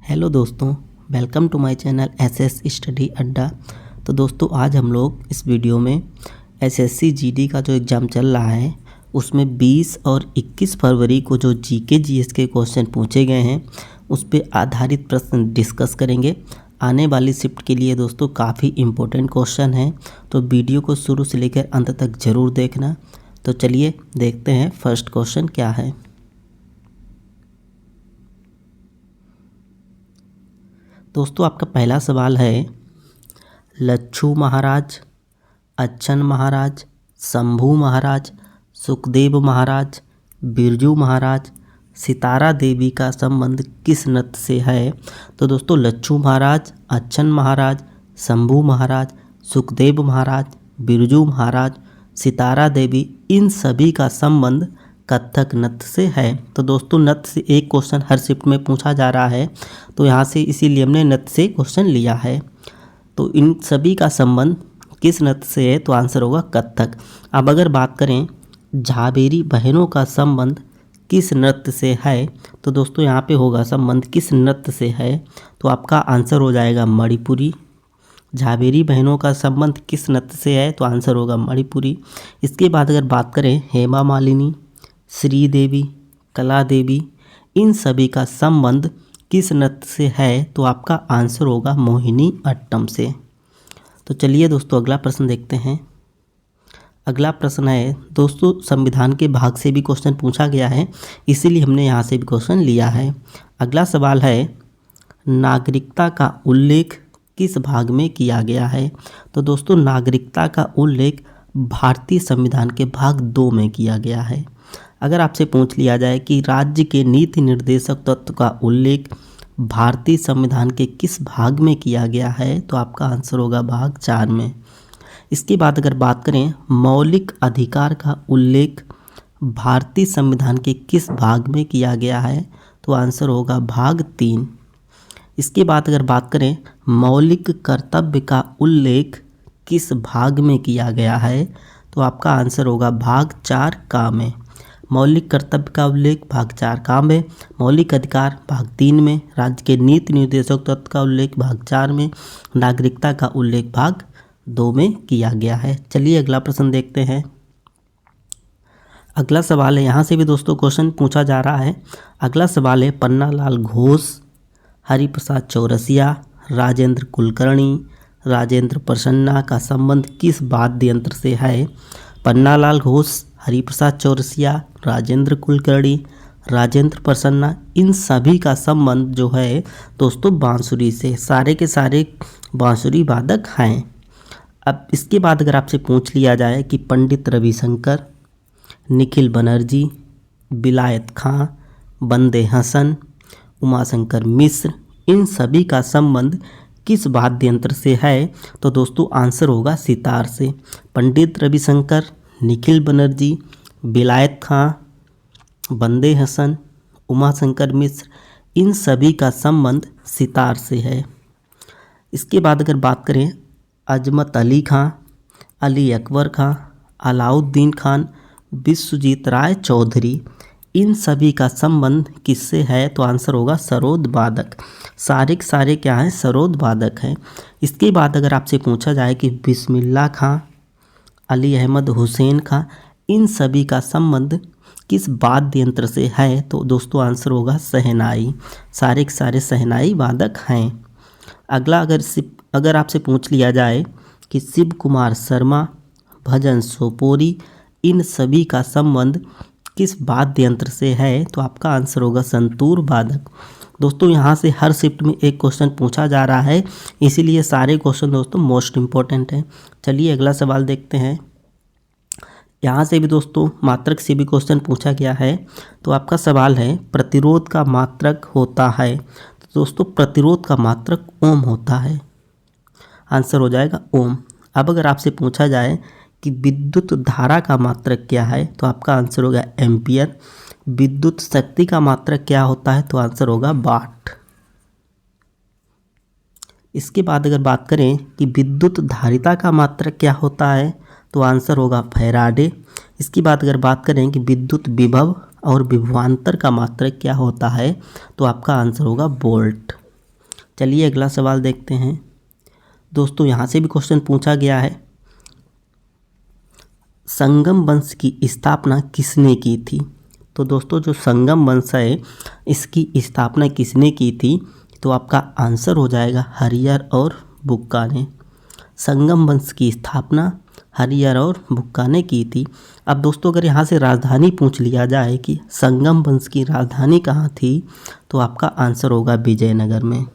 Hello दोस्तों, welcome to my channel SS study Adda. तो दोस्तों आज हम लोग इस वीडियो में एसएससी जीडी का जो एग्ज़ाम चल रहा है उसमें 20 और 21 फरवरी को जो जीके जीएस के क्वेश्चन पूछे गए हैं उस पर आधारित प्रश्न डिस्कस करेंगे। आने वाली शिफ्ट के लिए दोस्तों काफ़ी इम्पोर्टेंट क्वेश्चन हैं, तो वीडियो को शुरू से लेकर अंत तक ज़रूर देखना। तो चलिए देखते हैं फर्स्ट क्वेश्चन क्या है। दोस्तों आपका पहला सवाल है, लच्छू महाराज, अच्छन महाराज, शंभू महाराज, सुखदेव महाराज, बिरजू महाराज, सितारा देवी का संबंध किस नृत्य से है? तो दोस्तों लच्छू महाराज, अच्छन महाराज, शंभू महाराज, सुखदेव महाराज, बिरजू महाराज, सितारा देवी, इन सभी का संबंध कथक नृत्य से है। तो दोस्तों नृत्य से एक क्वेश्चन हर शिफ्ट में पूछा जा रहा है, तो यहाँ से इसीलिए हमने नृत्य से क्वेश्चन लिया है। तो इन सभी का संबंध किस नृत्य से है? तो आंसर होगा कथक। अब अगर बात करें झाबेरी बहनों का संबंध किस नृत्य से है, तो दोस्तों यहाँ पे होगा संबंध किस नृत्य से है, तो आपका आंसर हो जाएगा मणिपुरी। झाबेरी बहनों का संबंध किस नृत्य से है, तो आंसर होगा मणिपुरी। इसके बाद अगर बात करें हेमा मालिनी, श्रीदेवी, कला देवी, इन सभी का संबंध किस नृत्य से है, तो आपका आंसर होगा मोहिनी अट्टम से। तो चलिए दोस्तों अगला प्रश्न देखते हैं। अगला प्रश्न है दोस्तों संविधान के भाग से भी क्वेश्चन पूछा गया है, इसीलिए हमने यहाँ से भी क्वेश्चन लिया है। अगला सवाल है, नागरिकता का उल्लेख किस भाग में किया गया है? तो दोस्तों नागरिकता का उल्लेख भारतीय संविधान के भाग 2 में किया गया है। अगर आपसे पूछ लिया जाए कि राज्य के नीति निर्देशक तत्व का उल्लेख भारतीय संविधान के किस भाग में किया गया है, तो आपका आंसर होगा भाग 4 में। इसके बाद अगर बात करें मौलिक अधिकार का उल्लेख भारतीय संविधान के किस भाग में किया गया है, तो आंसर होगा भाग 3। इसके बाद अगर बात करें मौलिक कर्तव्य का उल्लेख किस भाग में किया गया है, तो आपका आंसर होगा भाग 4 का में। मौलिक कर्तव्य का उल्लेख भाग 4 का में, मौलिक अधिकार भाग 3 में, राज्य के नीति निर्देशक तत्व का उल्लेख भाग 4 में, नागरिकता का उल्लेख भाग 2 में किया गया है। चलिए अगला प्रश्न देखते हैं। अगला सवाल है, यहाँ से भी दोस्तों क्वेश्चन पूछा जा रहा है। अगला सवाल है, पन्नालाल घोष, हरिप्रसाद चौरसिया, राजेंद्र कुलकर्णी, राजेंद्र प्रसन्ना का संबंध किस वाद्य यंत्र से है? पन्नालाल घोष, हरिप्रसाद चौरसिया, राजेंद्र कुलकर्णी, राजेंद्र प्रसन्ना, इन सभी का संबंध जो है दोस्तों बांसुरी से, सारे के सारे बांसुरी वादक हैं। अब इसके बाद अगर आपसे पूछ लिया जाए कि पंडित रविशंकर, निखिल बनर्जी, विलायत खां, बंदे हसन, उमाशंकर मिश्र, इन सभी का संबंध किस वाद्य यंत्र से है, तो दोस्तों आंसर होगा सितार से। पंडित रविशंकर, निखिल बनर्जी, विलायत खां, बंदे हसन, उमाशंकर मिश्र, इन सभी का संबंध सितार से है। इसके बाद अगर बात करें अजमत अली खां, अली अकबर खां, अलाउद्दीन खान, विश्वजीत राय चौधरी, इन सभी का संबंध किससे है, तो आंसर होगा सरोद वादक। सारे के सारे क्या हैं? सरोद वादक हैं। इसके बाद अगर आपसे पूछा जाए कि बिस्मिल्लाह खां, अली अहमद हुसैन खां, इन सभी का संबंध किस वाद्य यंत्र से है, तो दोस्तों आंसर होगा शहनाई। सारे के सारे शहनाई वादक हैं। अगला अगर आपसे पूछ लिया जाए कि शिव कुमार शर्मा, भजन सोपोरी, इन सभी का संबंध किस वाद्य यंत्र से है, तो आपका आंसर होगा संतूर वादक। दोस्तों यहाँ से हर शिफ्ट में एक क्वेश्चन पूछा जा रहा है, इसीलिए सारे क्वेश्चन दोस्तों मोस्ट इम्पोर्टेंट हैं। चलिए अगला सवाल देखते हैं। यहाँ से भी दोस्तों मात्रक से भी क्वेश्चन पूछा गया है। तो आपका सवाल है, प्रतिरोध का मात्रक होता है? तो दोस्तों प्रतिरोध का मात्रक ओम होता है। आंसर हो जाएगा ओम। अब अगर आपसे पूछा जाए कि विद्युत धारा का मात्रक क्या है, तो आपका आंसर होगा एम्पियर। विद्युत शक्ति का मात्रक क्या होता है, तो आंसर होगा वाट। इसके बाद अगर बात करें कि विद्युत धारिता का मात्रक क्या होता है, तो आंसर होगा फैराडे। इसके बाद अगर बात करें कि विद्युत विभव और विभवांतर का मात्रक क्या होता है, तो आपका आंसर होगा वोल्ट। चलिए अगला सवाल देखते हैं। दोस्तों यहाँ से भी क्वेश्चन पूछा गया है, संगम वंश की स्थापना किसने की थी? तो दोस्तों जो संगम वंश है इसकी स्थापना किसने की थी? तो आपका आंसर हो जाएगा हरियर और बुक्का ने। संगम वंश की स्थापना हरियर और बुक्का ने की थी। अब दोस्तों अगर यहाँ से राजधानी पूछ लिया जाए कि संगम वंश की राजधानी कहाँ थी, तो आपका आंसर होगा विजयनगर में।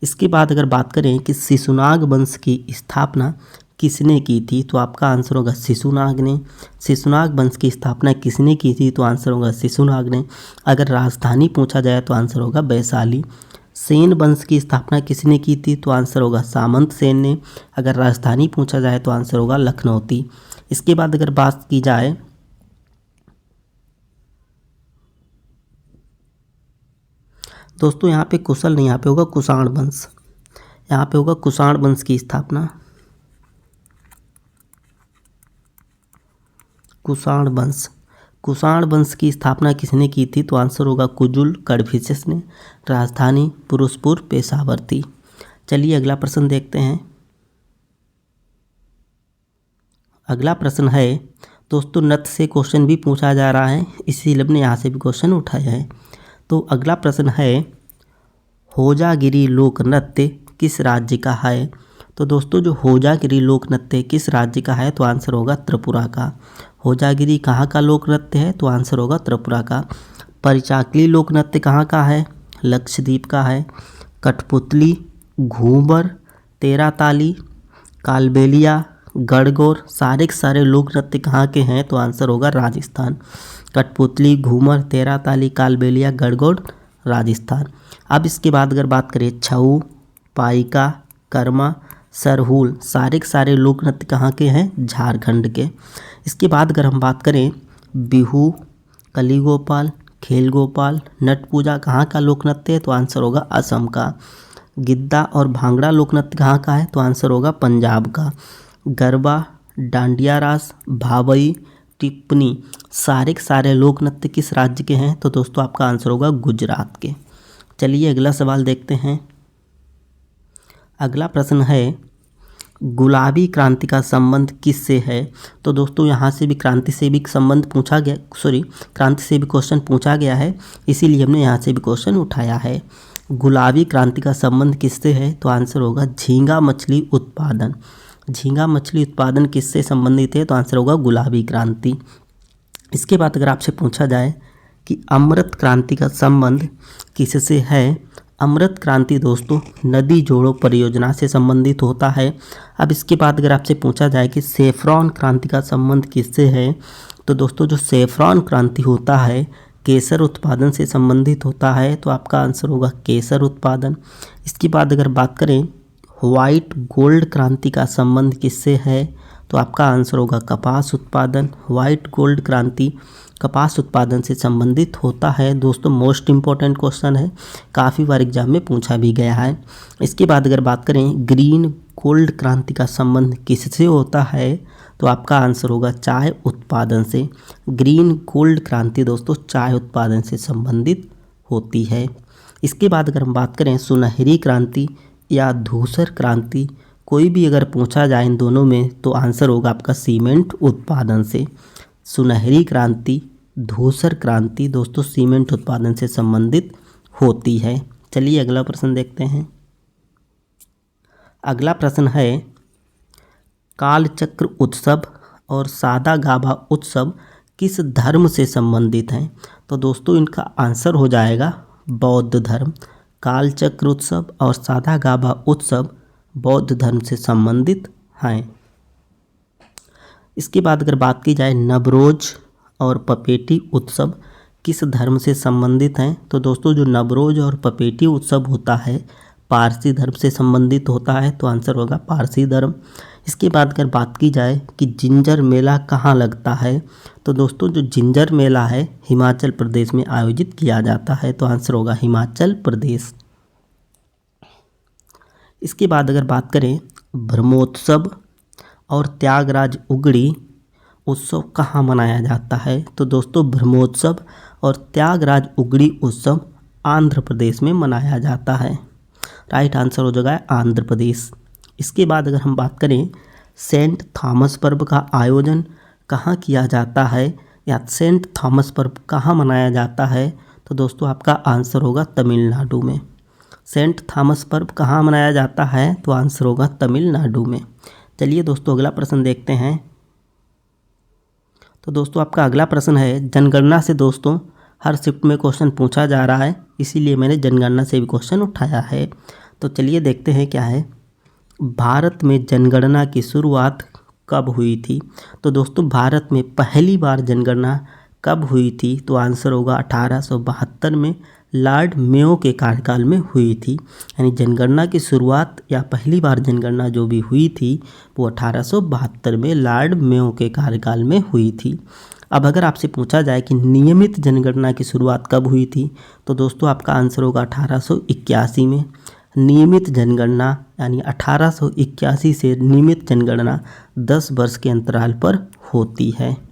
इसके बाद अगर बात करें कि शिशुनाग वंश की स्थापना किसने की थी, तो आपका आंसर होगा शिशुनाग ने। शिशुनाग वंश की स्थापना किसने की थी, तो आंसर होगा शिशुनाग ने। अगर राजधानी पूछा जाए तो आंसर होगा वैशाली। सेन वंश की स्थापना किसने की थी, तो आंसर होगा सामंत सेन ने। अगर राजधानी पूछा जाए तो आंसर होगा लखनौती। इसके बाद अगर बात की जाए दोस्तों यहाँ पे कुशल नहीं, यहाँ पे होगा कुषाण वंश। यहाँ पे होगा कुषाण वंश की स्थापना। कुषाण वंश, कुषाण वंश की स्थापना किसने की थी, तो आंसर होगा कुजुल कड़फिसेस ने। राजधानी पुरुषपुर पेशावर थी। चलिए अगला प्रश्न देखते हैं। अगला प्रश्न है दोस्तों नृत्य से क्वेश्चन भी पूछा जा रहा है, इसीलिए हमने यहाँ से भी क्वेश्चन उठाया है। तो अगला प्रश्न है होजागिरी लोक नृत्य किस राज्य का है? तो दोस्तों जो होजागिरी लोक नृत्य किस राज्य का है, तो आंसर होगा त्रिपुरा का। होजागिरी कहाँ का लोक नृत्य है, तो आंसर होगा त्रिपुरा का। परिचाकली लोक नृत्य कहाँ का है? लक्षद्वीप का है। कठपुतली, घूमर, तेराताली, कालबेलिया, गणगौर सारे के सारे लोक नृत्य कहाँ के हैं, तो आंसर होगा राजस्थान। कठपुतली, घूमर, तेराताली, कालबेलिया, गणगौर राजस्थान। अब इसके बाद अगर बात करें छऊ, पाइका, कर्मा, सरहुल सारे के सारे लोक नृत्य कहाँ के हैं? झारखंड के। इसके बाद अगर हम बात करें बिहू, कली गोपाल, खेल गोपाल, नट पूजा कहाँ का लोक नृत्य है, तो आंसर होगा असम का। गिद्दा और भांगड़ा लोक नृत्य कहाँ का है, तो आंसर होगा पंजाब का। गरबा, डांडिया रास, भावई, टिप्पणी सारे के सारे लोक नृत्य किस राज्य के हैं, तो दोस्तों आपका आंसर होगा गुजरात के। चलिए अगला सवाल देखते हैं। अगला प्रश्न है गुलाबी क्रांति का संबंध किससे है? तो दोस्तों यहाँ से भी क्रांति से भी संबंध पूछा गया, क्रांति से भी क्वेश्चन पूछा गया है, इसीलिए हमने यहाँ से भी क्वेश्चन उठाया है। गुलाबी क्रांति का संबंध किससे है, तो आंसर होगा झींगा मछली उत्पादन। झींगा मछली उत्पादन किससे संबंधित है, तो आंसर होगा गुलाबी क्रांति। इसके बाद अगर आपसे पूछा जाए कि अमृत क्रांति का संबंध किससे है? अमृत क्रांति दोस्तों नदी जोड़ो परियोजना से संबंधित होता है। अब इसके बाद अगर आपसे पूछा जाए कि सेफ्रॉन क्रांति का संबंध किससे है, तो दोस्तों जो सेफ्रॉन क्रांति होता है केसर उत्पादन से संबंधित होता है, तो आपका आंसर होगा केसर उत्पादन। इसके बाद अगर बात करें व्हाइट गोल्ड क्रांति का संबंध किससे है, तो आपका आंसर होगा कपास उत्पादन। व्हाइट गोल्ड क्रांति कपास उत्पादन से संबंधित होता है। दोस्तों मोस्ट इम्पॉर्टेंट क्वेश्चन है, काफ़ी बार एग्जाम में पूछा भी गया है। इसके बाद अगर बात करें ग्रीन गोल्ड क्रांति का संबंध किससे होता है, तो आपका आंसर होगा चाय उत्पादन से। ग्रीन गोल्ड क्रांति दोस्तों चाय उत्पादन से संबंधित होती है। इसके बाद अगर हम बात करें सुनहरी क्रांति या धूसर क्रांति, कोई भी अगर पूछा जाए इन दोनों में, तो आंसर होगा आपका सीमेंट उत्पादन से। सुनहरी क्रांति, धूसर क्रांति दोस्तों सीमेंट उत्पादन से संबंधित होती है। चलिए अगला प्रश्न देखते हैं। अगला प्रश्न है कालचक्र उत्सव और सादा गाभा उत्सव किस धर्म से संबंधित हैं? तो दोस्तों इनका आंसर हो जाएगा बौद्ध धर्म। कालचक्र उत्सव और सादा गाभा उत्सव बौद्ध धर्म से संबंधित हैं। इसके बाद अगर बात की जाए नवरोज और पपेटी उत्सव किस धर्म से संबंधित हैं, तो दोस्तों जो नवरोज और पपेटी उत्सव होता है पारसी धर्म से संबंधित होता है, तो आंसर होगा पारसी धर्म। इसके बाद अगर बात की जाए कि जिंजर मेला कहाँ लगता है, तो दोस्तों जो जिंजर मेला है हिमाचल प्रदेश में आयोजित किया जाता है, तो आंसर होगा हिमाचल प्रदेश। इसके बाद अगर बात करें ब्रह्मोत्सव और त्यागराज उगड़ी उत्सव कहाँ मनाया जाता है, तो दोस्तों ब्रह्मोत्सव और त्यागराज उगड़ी उत्सव आंध्र प्रदेश में मनाया जाता है। राइट आंसर हो जाएगा आंध्र प्रदेश। इसके बाद अगर हम बात करें सेंट थॉमस पर्व का आयोजन कहाँ किया जाता है या सेंट थॉमस पर्व कहाँ मनाया जाता है, तो दोस्तों आपका आंसर होगा तमिलनाडु में। सेंट थॉमस पर्व कहाँ मनाया जाता है, तो आंसर होगा तमिलनाडु में। चलिए दोस्तों अगला प्रश्न देखते हैं। तो दोस्तों आपका अगला प्रश्न है जनगणना से। दोस्तों हर शिफ्ट में क्वेश्चन पूछा जा रहा है, इसीलिए मैंने जनगणना से भी क्वेश्चन उठाया है। तो चलिए देखते हैं क्या है। भारत में जनगणना की शुरुआत कब हुई थी? तो दोस्तों भारत में पहली बार जनगणना कब हुई थी, तो आंसर होगा 1872 में लॉर्ड मेयो के कार्यकाल में हुई थी। यानी जनगणना की शुरुआत या पहली बार जनगणना जो भी हुई थी वो 1872 में लॉर्ड मेयो के कार्यकाल में हुई थी। अब अगर आपसे पूछा जाए कि नियमित जनगणना की शुरुआत कब हुई थी, तो दोस्तों आपका आंसर होगा 1881 में। नियमित जनगणना यानी 1881 से नियमित जनगणना 10 वर्ष के अंतराल पर होती है।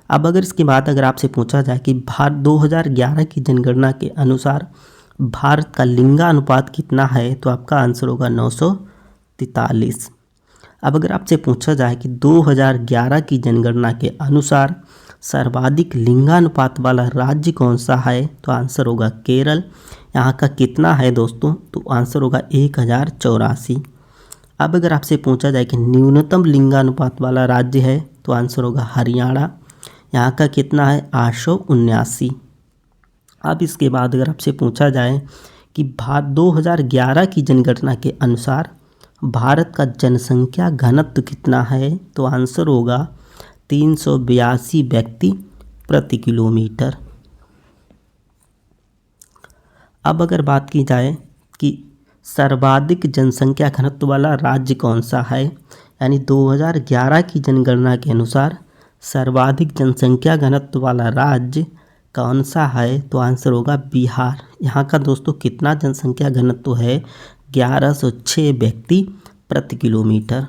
अब अगर इसके बाद अगर आपसे पूछा जाए कि भारत 2011 की जनगणना के अनुसार भारत का लिंगानुपात कितना है, तो आपका आंसर होगा 943। अब अगर आपसे पूछा जाए कि 2011 की जनगणना के अनुसार सर्वाधिक लिंगानुपात वाला राज्य कौन सा है, तो आंसर होगा केरल। यहाँ का कितना है दोस्तों, तो आंसर होगा 1084। अब अगर आपसे पूछा जाए कि न्यूनतम लिंगानुपात वाला राज्य है, तो आंसर होगा हरियाणा। यहाँ का कितना है 879। अब इसके बाद अगर आपसे पूछा जाए कि 2011 की जनगणना के अनुसार भारत का जनसंख्या घनत्व कितना है, तो आंसर होगा 382 व्यक्ति प्रति किलोमीटर। अब अगर बात की जाए कि सर्वाधिक जनसंख्या घनत्व वाला राज्य कौन सा है, यानी 2011 की जनगणना के अनुसार सर्वाधिक जनसंख्या घनत्व वाला राज्य कौन सा है, तो आंसर होगा बिहार। यहाँ का दोस्तों कितना जनसंख्या घनत्व है, 1106 व्यक्ति प्रति किलोमीटर।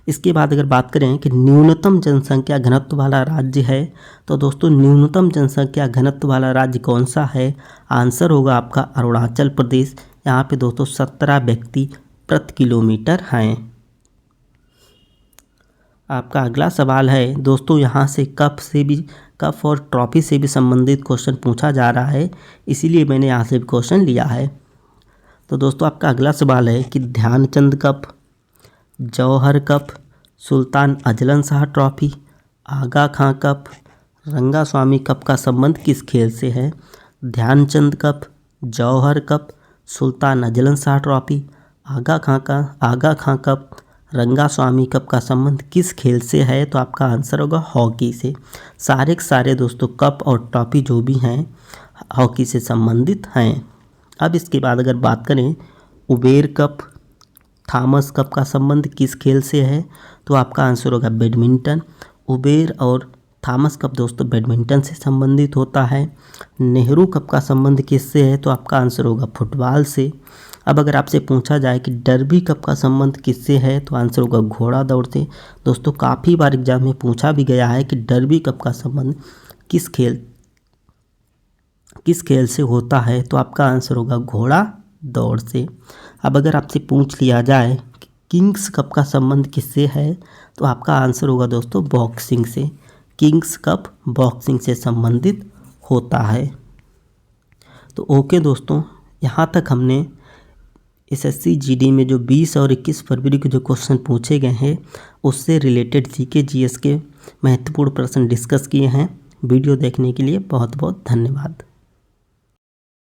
इसके बाद अगर बात करें कि न्यूनतम जनसंख्या घनत्व वाला राज्य है, तो दोस्तों न्यूनतम जनसंख्या घनत्व वाला राज्य कौन सा है, आंसर होगा आपका अरुणाचल प्रदेश। यहाँ पे दोस्तों 17 व्यक्ति प्रति किलोमीटर हैं। आपका अगला सवाल है दोस्तों, यहाँ से कप और ट्रॉफी से भी संबंधित क्वेश्चन पूछा जा रहा है, इसीलिए मैंने यहाँ से भी क्वेश्चन लिया है। तो दोस्तों आपका अगला सवाल है कि Dhyan Chand cup, Jauhar cup, Sultan Azlan Shah trophy, Aga Khan cup, Rangaswamy cup का संबंध किस खेल से है? Dhyan Chand cup, Jauhar cup, Sultan Azlan Shah trophy, Aga Khan cup, Rangaswamy cup का संबंध किस खेल से है? तो आपका आंसर होगा हॉकी से। सारे के सारे दोस्तों कप और ट्रॉफी जो भी हैं हॉकी से संबंधित हैं। अब इसके बाद अगर बात करें उबेर कप, थॉमस कप का संबंध किस खेल से है? तो आपका आंसर होगा बैडमिंटन। उबेर और थॉमस कप दोस्तों बैडमिंटन से संबंधित होता है। नेहरू कप का संबंध किससे है? तो आपका आंसर होगा फुटबॉल से। अब अगर आपसे पूछा जाए कि डर्बी कप का संबंध किससे है, तो आंसर होगा घोड़ा दौड़ से। दोस्तों काफ़ी बार एग्जाम में पूछा भी गया है कि डर्बी कप का संबंध किस खेल से होता है, तो आपका आंसर होगा घोड़ा दौड़ से। अब अगर आपसे पूछ लिया जाए कि किंग्स कप का संबंध किससे है, तो आपका आंसर होगा दोस्तों बॉक्सिंग से। किंग्स कप बॉक्सिंग से संबंधित होता है। तो ओके दोस्तों, यहाँ तक हमने एसएससी जीडी में जो 20 और 21 फरवरी को जो क्वेश्चन पूछे गए हैं उससे रिलेटेड जीके जीएस के महत्वपूर्ण प्रश्न डिस्कस किए हैं। वीडियो देखने के लिए बहुत बहुत धन्यवाद।